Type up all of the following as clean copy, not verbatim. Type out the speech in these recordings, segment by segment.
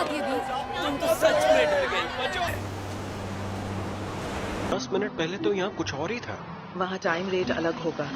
आती अभी? तुम तो सच में डर गई। 10 मिनट पहले तो यहाँ कुछ और ही था। वहाँ टाइम रेट अलग होगा।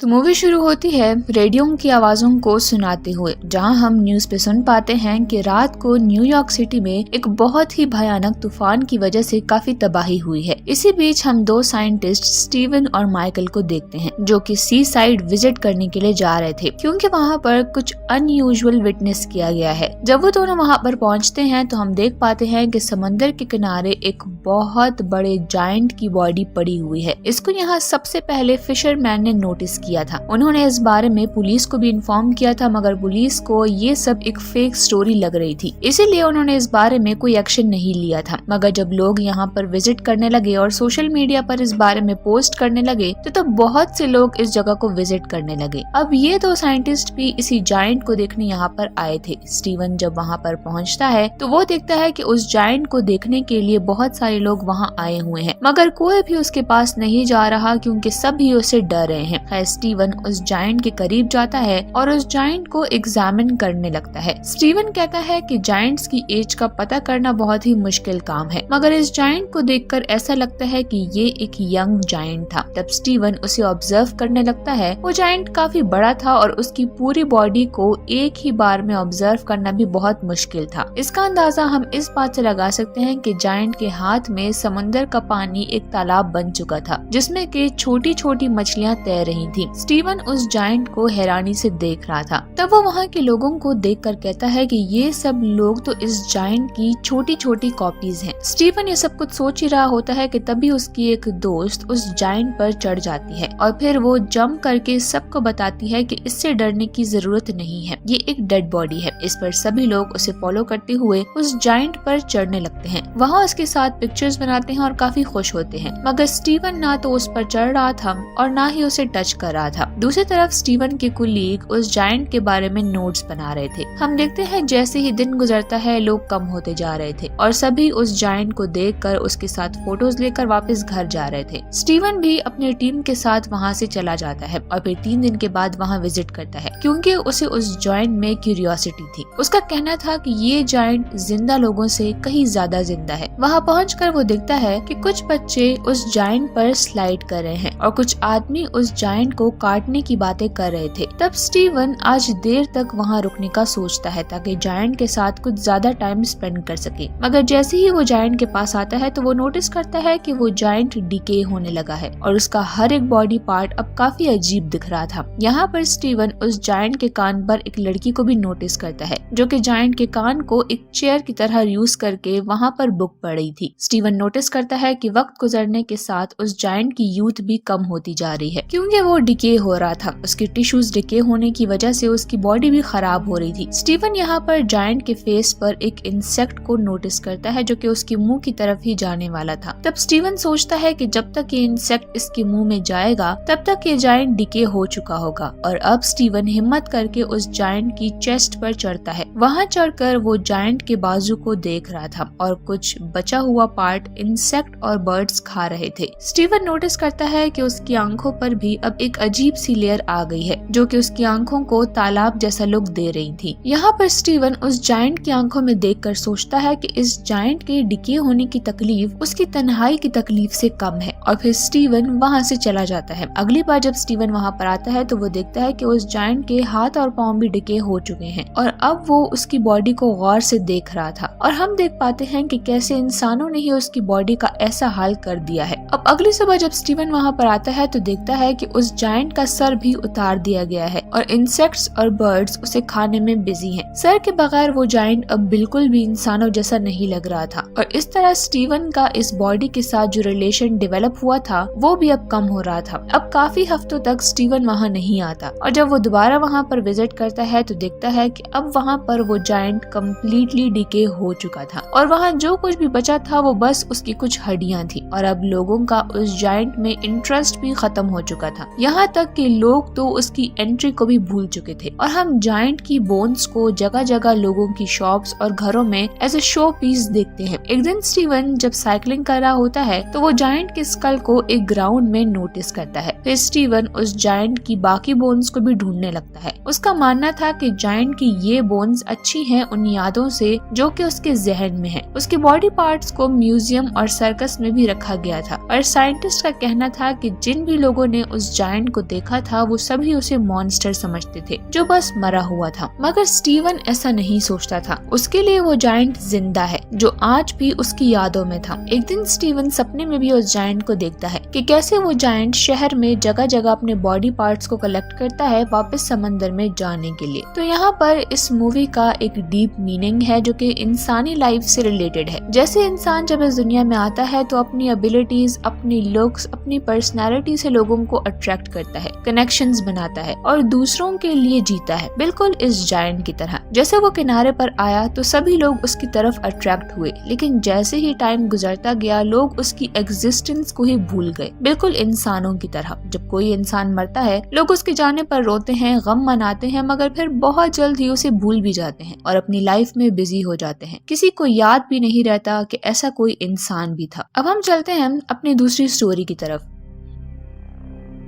तो मूवी शुरू होती है रेडियो की आवाजों को सुनाते हुए, जहां हम न्यूज पे सुन पाते हैं कि रात को न्यूयॉर्क सिटी में एक बहुत ही भयानक तूफान की वजह से काफी तबाही हुई है। इसी बीच हम दो साइंटिस्ट स्टीवन और माइकल को देखते हैं, जो कि सी साइड विजिट करने के लिए जा रहे थे, क्योंकि वहां पर कुछ अनयूजुअल विटनेस किया गया है। जब वो दोनों वहां पर पहुंचते हैं तो हम देख पाते हैं कि समंदर के किनारे एक बहुत बड़े जायंट की बॉडी पड़ी हुई है। इसको यहाँ सबसे पहले फिशरमैन ने नोटिस किया था। उन्होंने इस बारे में पुलिस को भी इन्फॉर्म किया था, मगर पुलिस को ये सब एक फेक स्टोरी लग रही थी, इसीलिए उन्होंने इस बारे में कोई एक्शन नहीं लिया था। मगर जब लोग यहाँ पर विजिट करने लगे और सोशल मीडिया पर इस बारे में पोस्ट करने लगे तो तब बहुत से लोग इस जगह को विजिट करने लगे। अब ये दो साइंटिस्ट भी इसी जायंट को देखने यहाँ पर आए थे। स्टीवन जब वहाँ पर पहुँचता है तो वो देखता है कि उस जायंट को देखने के लिए बहुत सारे लोग वहाँ आए हुए हैं, मगर कोई भी उसके पास नहीं जा रहा, क्योंकि सभी उससे डर रहे हैं। स्टीवन उस जायंट के करीब जाता है और उस जायंट को एग्जामिन करने लगता है। स्टीवन कहता है कि जायंट्स की एज का पता करना बहुत ही मुश्किल काम है, मगर इस जायंट को देखकर ऐसा लगता है कि ये एक यंग जायंट था। तब स्टीवन उसे ऑब्जर्व करने लगता है। वो जायंट काफी बड़ा था और उसकी पूरी बॉडी को एक ही बार में ऑब्जर्व करना भी बहुत मुश्किल था। इसका अंदाजा हम इस बात से लगा सकते हैं कि जायंट के हाथ में समंदर का पानी एक तालाब बन चुका था, जिसमें कि छोटी छोटी मछलियां तैर रही थी। स्टीवन उस जायंट को हैरानी से देख रहा था। तब वो वहाँ के लोगों को देखकर कहता है कि ये सब लोग तो इस जायंट की छोटी छोटी कॉपीज हैं। स्टीवन ये सब कुछ सोच ही रहा होता है कि तभी उसकी एक दोस्त उस जायंट पर चढ़ जाती है और फिर वो जंप करके सबको बताती है कि इससे डरने की जरूरत नहीं है, ये एक डेड बॉडी है। इस पर सभी लोग उसे फॉलो करते हुए उस जायंट पर चढ़ने लगते हैं। वहाँ उसके साथ पिक्चर्स बनाते हैं और काफी खुश होते हैं, मगर स्टीवन ना तो उस पर चढ़ रहा था और ना ही उसे टच कर रहा था। दूसरी तरफ स्टीवन के कुलीग उस जायंट के बारे में नोट्स बना रहे थे। हम देखते हैं जैसे ही दिन गुजरता है लोग कम होते जा रहे थे और सभी उस जायंट को देखकर उसके साथ फोटोज लेकर वापस घर जा रहे थे। स्टीवन भी अपनी टीम के साथ वहाँ से चला जाता है और फिर 3 दिन के बाद वहाँ विजिट करता है, क्योंकि उसे उस जायंट में क्यूरियोसिटी थी। उसका कहना था कि ये जायंट जिंदा लोगों से कहीं ज्यादा जिंदा है। वहाँ पहुंचकर वो देखता है कि कुछ बच्चे उस जायंट पर स्लाइड कर रहे हैं और कुछ आदमी उस जायंट को काटने की बातें कर रहे थे। तब स्टीवन आज देर तक वहाँ रुकने का सोचता है ताकि जायंट के साथ कुछ ज्यादा टाइम स्पेंड कर सके, मगर जैसे ही वो जायंट के पास आता है तो वो नोटिस करता है कि वो जायंट डिके होने लगा है और उसका हर एक बॉडी पार्ट अब काफी अजीब दिख रहा था। यहाँ पर स्टीवन उस जायंट के कान पर एक लड़की को भी नोटिस करता है, जो कि जायंट के कान को एक चेयर की तरह यूज करके वहाँ पर बुक पढ़ रही थी। स्टीवन नोटिस करता है कि वक्त गुजरने के साथ उस जायंट की यूथ भी कम होती जा रही है, क्योंकि वो डिके हो रहा था। उसके टिश्यूज डिके होने की वजह से उसकी बॉडी भी खराब हो रही थी। स्टीवन यहाँ पर जायंट के फेस पर एक इंसेक्ट को नोटिस करता है, जो कि उसके मुंह की तरफ ही जाने वाला था। तब स्टीवन सोचता है कि जब तक ये इंसेक्ट इसके मुंह में जाएगा तब तक ये जायंट डिके हो चुका होगा। और अब स्टीवन हिम्मत करके उस जायंट की चेस्ट पर चढ़ता है। वहाँ चढ़कर वो जायंट के बाजू को देख रहा था और कुछ बचा हुआ पार्ट इंसेक्ट और बर्ड्स खा रहे थे। स्टीवन नोटिस करता है कि उसकी आंखों पर भी अब एक अजीब सी लेयर आ गई है, जो कि उसकी आंखों को तालाब जैसा लुक दे रही थी। यहाँ पर स्टीवन उस जायंट की आंखों में देखकर सोचता है कि इस जायंट के डिके होने की तकलीफ उसकी तन्हाई की तकलीफ से कम है, और फिर स्टीवन वहाँ से चला जाता है। अगली बार जब स्टीवन वहाँ पर आता है तो वो देखता है कि उस जायंट के हाथ और पांव भी डिके हो चुके हैं और अब वो उसकी बॉडी को गौर से देख रहा था। और हम देख पाते हैं कि कैसे इंसानों ने ही उसकी बॉडी का ऐसा हाल कर दिया है। अब अगली सुबह जब स्टीवन वहाँ पर आता है तो देखता है कि उस जायंट का सर भी उतार दिया गया है और इंसेक्ट्स और बर्ड्स उसे खाने में बिजी हैं। सर के बगैर वो जायंट अब बिल्कुल भी इंसानों जैसा नहीं लग रहा था और इस तरह स्टीवन का इस बॉडी के साथ जो रिलेशन डेवलप हुआ था वो भी अब कम हो रहा था। अब काफी हफ्तों तक स्टीवन वहाँ नहीं आता और जब वो दोबारा वहाँ पर विजिट करता है तो देखता है कि अब वहाँ पर वो जायंट कम्प्लीटली डिके हो चुका था और वहाँ जो कुछ भी बचा था वो बस उसकी कुछ हड्डियाँ थी और अब लोगों का उस जायंट में इंटरेस्ट भी खत्म हो चुका था। यहाँ यहाँ तक कि लोग तो उसकी एंट्री को भी भूल चुके थे और हम जायंट की बोन्स को जगह जगह लोगों की शॉप्स और घरों में एज ए शो पीस देखते हैं। एक दिन स्टीवन जब साइकिलिंग कर रहा होता है तो वो जायंट के स्कल को एक ग्राउंड में नोटिस करता है। फिर स्टीवन उस जायंट की बाकी बोन्स को भी ढूंढने लगता है। उसका मानना था कि जायंट की ये बोन्स अच्छी हैं उन यादों से जो कि उसके जहन में है। उसके बॉडी पार्ट्स को म्यूजियम और सर्कस में भी रखा गया था और साइंटिस्ट का कहना था कि जिन भी लोगों ने उस जायंट को देखा था वो सभी उसे मॉन्स्टर समझते थे जो बस मरा हुआ था। मगर स्टीवन ऐसा नहीं सोचता था। उसके लिए वो जायंट जिंदा है जो आज भी उसकी यादों में था। एक दिन स्टीवन सपने में भी उस जायंट को देखता है कि कैसे वो जायंट शहर में जगह जगह अपने बॉडी पार्ट्स को कलेक्ट करता है वापस समंदर में जाने के लिए। तो यहाँ पर इस मूवी का एक डीप मीनिंग है जो कि इंसानी लाइफ से रिलेटेड है। जैसे इंसान जब इस दुनिया में आता है तो अपनी एबिलिटीज, अपनी लुक्स, अपनी पर्सनैलिटी से लोगों को अट्रैक्ट करता है, कनेक्शंस बनाता है और दूसरों के लिए जीता है, बिल्कुल इस जायंट की तरह। जैसे वो किनारे पर आया तो सभी लोग उसकी तरफ अट्रैक्ट हुए, लेकिन जैसे ही टाइम गुजरता गया लोग उसकी एग्जिस्टेंस को ही भूल गए, बिल्कुल इंसानों की तरह। जब कोई इंसान मरता है लोग उसके जाने पर रोते हैं, गम मनाते हैं, मगर फिर बहुत जल्द ही उसे भूल भी जाते हैं और अपनी लाइफ में बिजी हो जाते हैं। किसी को याद भी नहीं रहता कि ऐसा कोई इंसान भी था। अब हम चलते हैं अपनी दूसरी स्टोरी की तरफ।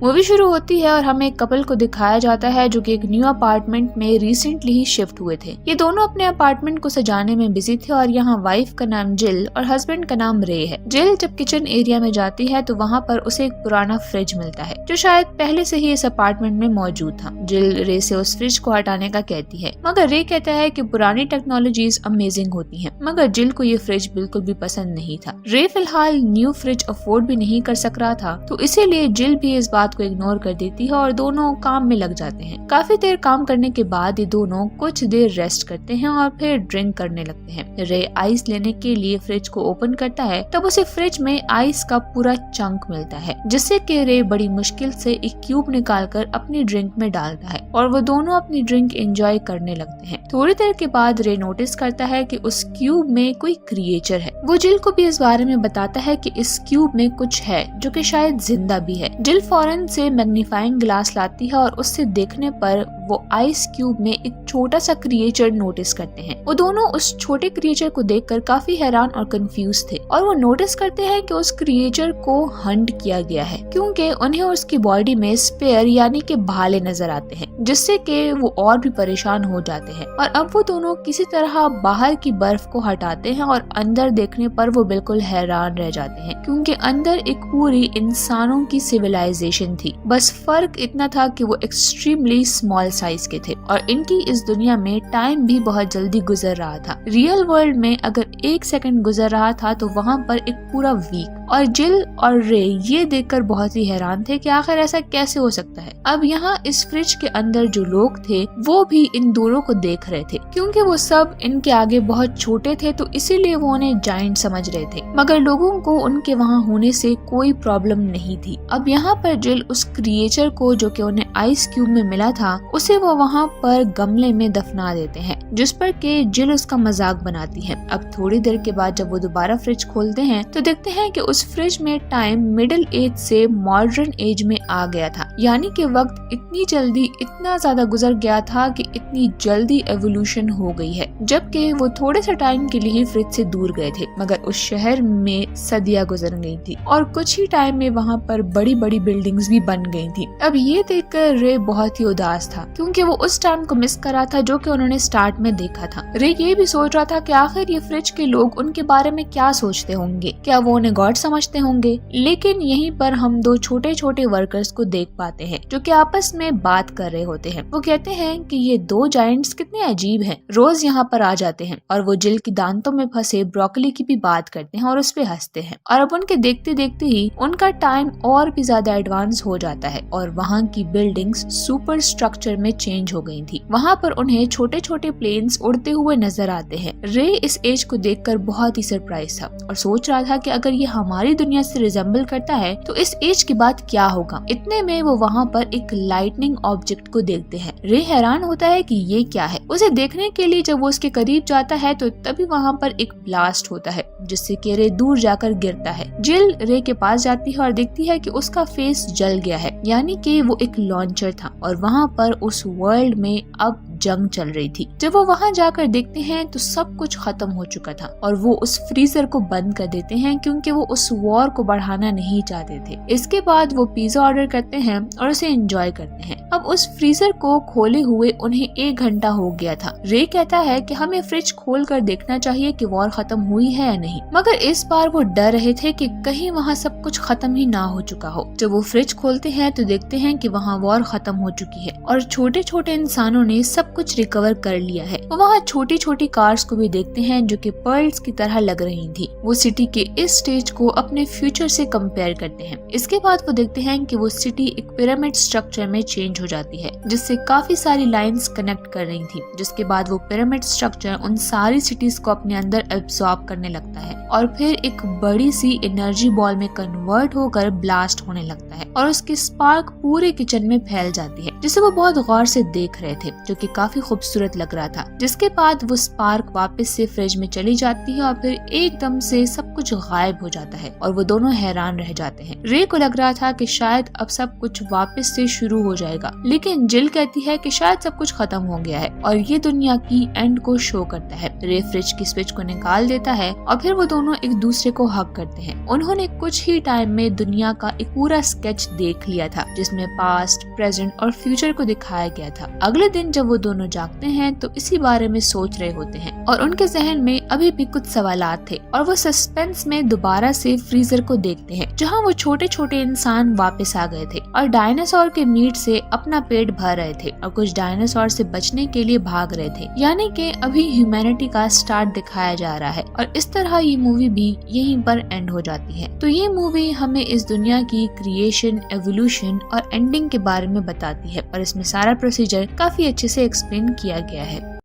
मूवी शुरू होती है और हमें एक कपल को दिखाया जाता है जो कि एक न्यू अपार्टमेंट में रिसेंटली ही शिफ्ट हुए थे। ये दोनों अपने अपार्टमेंट को सजाने में बिजी थे और यहाँ वाइफ का नाम जिल और हस्बैंड का नाम रे है। जिल जब किचन एरिया में जाती है तो वहाँ पर उसे एक पुराना फ्रिज मिलता है जो शायद पहले से ही इस अपार्टमेंट में मौजूद था। जिल रे से उस फ्रिज को हटाने का कहती है, मगर रे कहता है कि पुरानी टेक्नोलॉजीज अमेजिंग होती हैं। मगर जिल को ये फ्रिज बिल्कुल भी पसंद नहीं था। रे फिलहाल न्यू फ्रिज अफोर्ड भी नहीं कर सक रहा था, तो इसीलिए जिल भी इस बात को इग्नोर कर देती है और दोनों काम में लग जाते हैं। काफी देर काम करने के बाद ये दोनों कुछ देर रेस्ट करते हैं और फिर ड्रिंक करने लगते हैं। रे आइस लेने के लिए फ्रिज को ओपन करता है, तब उसे फ्रिज में आइस का पूरा चंक मिलता है, जिससे कि रे बड़ी मुश्किल से एक क्यूब निकालकर अपनी ड्रिंक में डालता है और वो दोनों अपनी ड्रिंक एंजॉय करने लगते हैं। थोड़ी देर के बाद रे नोटिस करता है कि उस क्यूब में कोई क्रिएचर है। वो जिल को भी इस बारे में बताता है कि इस क्यूब में कुछ है जो कि शायद जिंदा भी है। जिल फौरन से मैग्नीफाइंग ग्लास लाती है और उससे देखने पर वो आइस क्यूब में एक छोटा सा क्रिएचर नोटिस करते हैं। वो दोनों उस छोटे क्रिएचर को देखकर काफी हैरान और कंफ्यूज थे और वो नोटिस करते हैं कि उस क्रिएचर को हंट किया गया है क्योंकि उन्हें उसकी बॉडी में स्पेयर यानी कि भाले नजर आते हैं, जिससे कि वो और भी परेशान हो जाते हैं। और अब वो दोनों किसी तरह बाहर की बर्फ को हटाते हैं और अंदर देखने पर वो बिल्कुल हैरान रह जाते हैं क्योंकि अंदर एक पूरी इंसानों की सिविलाइजेशन थी। बस फर्क इतना था कि वो एक्सट्रीमली स्मॉल साइज के थे और इनकी इस दुनिया में टाइम भी बहुत जल्दी गुजर रहा था। रियल वर्ल्ड में अगर 1 सेकंड गुजर रहा था तो वहाँ पर एक पूरा वीक। और जिल और रे ये देखकर बहुत ही हैरान थे कि आखिर ऐसा कैसे हो सकता है। अब यहाँ इस फ्रिज के अंदर जो लोग थे वो भी इन दोनों को देख रहे थे क्योंकि वो सब इनके आगे बहुत छोटे थे, तो इसीलिए वो उन्हें जायंट समझ रहे थे, मगर लोगों को उनके वहाँ होने से कोई प्रॉब्लम नहीं थी। अब यहाँ पर जिल उस क्रिएचर को जो कि उन्हें आइस क्यूब में मिला था उसे वो वहाँ पर गमले में दफना देते हैं, जिस पर के जिल उसका मजाक बनाती है। अब थोड़ी देर के बाद जब वो दोबारा फ्रिज खोलते हैं तो देखते हैं कि उस फ्रिज में टाइम मिडिल एज से मॉडर्न एज में आ गया था, यानी कि वक्त इतनी जल्दी इतना ज्यादा गुजर गया था कि इतनी जल्दी एवोल्यूशन हो गई है। जबकि वो थोड़े से टाइम के लिए ही फ्रिज से दूर गए थे, मगर उस शहर में सदियां गुजर गई थी और कुछ ही टाइम में वहाँ पर बड़ी बड़ी बिल्डिंग्स भी बन गई थी। अब ये देखकर रे बहुत ही उदास था क्योंकि वो उस टाइम को मिस करा था जो कि उन्होंने स्टार्ट में देखा था। रे ये भी सोच रहा था कि आखिर ये फ्रिज के लोग उनके बारे में क्या सोचते होंगे, क्या वो उन्हें गॉड समझते होंगे। लेकिन यहीं पर हम दो छोटे छोटे वर्कर्स को देख पाते हैं जो कि आपस में बात कर रहे होते हैं। वो कहते हैं कि ये दो जायंट्स कितने अजीब हैं, रोज यहाँ पर आ जाते हैं और वो जिल की दांतों में फंसे ब्रोकली की भी बात करते हैं और उस पे हंसते हैं। और अब उनके देखते देखते ही उनका टाइम और भी ज्यादा एडवांस हो जाता है और वहाँ की बिल्डिंग्स सुपर स्ट्रक्चर में चेंज हो गई थी। वहाँ पर उन्हें छोटे छोटे प्लेन्स उड़ते हुए नजर आते हैं। रे इस एज को देखकर बहुत ही सरप्राइज था और सोच रहा था कि अगर ये हमारी दुनिया से रिजेंबल करता है तो इस एज के बाद क्या होगा। इतने में वो वहाँ पर एक लाइटनिंग ऑब्जेक्ट को देखते हैं। रे हैरान होता है कि ये क्या है। उसे देखने के लिए जब वो उसके करीब जाता है तो तभी वहाँ पर एक ब्लास्ट होता है जिससे कि रे दूर जाकर गिरता है। जिल रे के पास जाती है और देखती है कि उसका फेस जल गया है, यानी कि वो एक लॉन्चर था और वहाँ पर उस वर्ल्ड में अब जंग चल रही थी। जब वो वहाँ जाकर देखते हैं तो सब कुछ खत्म हो चुका था और वो उस फ्रीजर को बंद कर देते हैं क्योंकि वो उस वॉर को बढ़ाना नहीं चाहते थे। इसके बाद वो पिज्जा ऑर्डर करते हैं और उसे एंजॉय करते हैं। अब उस फ्रीजर को खोले हुए उन्हें 1 घंटा हो गया था। रे कहता है कि हमें फ्रिज खोल कर देखना चाहिए कि वॉर खत्म हुई है या नहीं, मगर इस बार वो डर रहे थे कि कहीं वहाँ सब कुछ खत्म ही ना हो चुका हो। जब वो फ्रिज खोलते हैं तो देखते हैं कि वहाँ वॉर खत्म हो चुकी है और छोटे छोटे इंसानों ने सब कुछ रिकवर कर लिया है। वो वहाँ छोटी छोटी कार्स को भी देखते हैं जो कि पर्ल्स की तरह लग रही थी। वो सिटी के इस स्टेज को अपने फ्यूचर से कंपेयर करते हैं। इसके बाद वो देखते हैं कि वो सिटी एक पिरामिड स्ट्रक्चर में चेंज हो जाती है जिससे काफी सारी लाइंस कनेक्ट कर रही थी। जिसके बाद वो पिरामिड स्ट्रक्चर उन सारी सिटीज को अपने अंदर एब्सॉर्ब करने लगता है और फिर एक बड़ी सी एनर्जी बॉल में कन्वर्ट होकर ब्लास्ट होने लगता है और उसकी स्पार्क पूरे किचन में फैल जाती है, जिसे वो बहुत गौर से देख रहे थे, जो कि काफी खूबसूरत लग रहा था। जिसके बाद वो स्पार्क वापस से फ्रिज में चली जाती है और फिर एकदम से सब कुछ गायब हो जाता है और वो दोनों हैरान रह जाते हैं। रे को लग रहा था कि शायद अब सब कुछ वापस से शुरू हो जाएगा, लेकिन जिल कहती है कि शायद सब कुछ खत्म हो गया है और ये दुनिया की एंड को शो करता है। रे फ्रिज की स्विच को निकाल देता है और फिर वो दोनों एक दूसरे को हग करते हैं। उन्होंने कुछ ही टाइम में दुनिया का एक पूरा स्केच देख लिया था जिसमें पास्ट, प्रेजेंट और फ्यूचर को दिखाया गया था। अगले दिन जब वो दोनों जागते हैं तो इसी बारे में सोच रहे होते हैं और उनके जहन में अभी भी कुछ सवालात थे और वो सस्पेंस में दोबारा से फ्रीजर को देखते हैं जहाँ वो छोटे छोटे इंसान वापस आ गए थे और डायनासोर के मीट से अपना पेट भर रहे थे और कुछ डायनासोर से बचने के लिए भाग रहे थे, यानी कि अभी ह्यूमैनिटी का स्टार्ट दिखाया जा रहा है। और इस तरह ये मूवी भी यहीं पर एंड हो जाती है। तो ये मूवी हमें इस दुनिया की क्रिएशन, एवोल्यूशन और एंडिंग के बारे में बताती है और इसमें सारा प्रोसीजर काफी अच्छे से एक्सप्लेन किया गया है।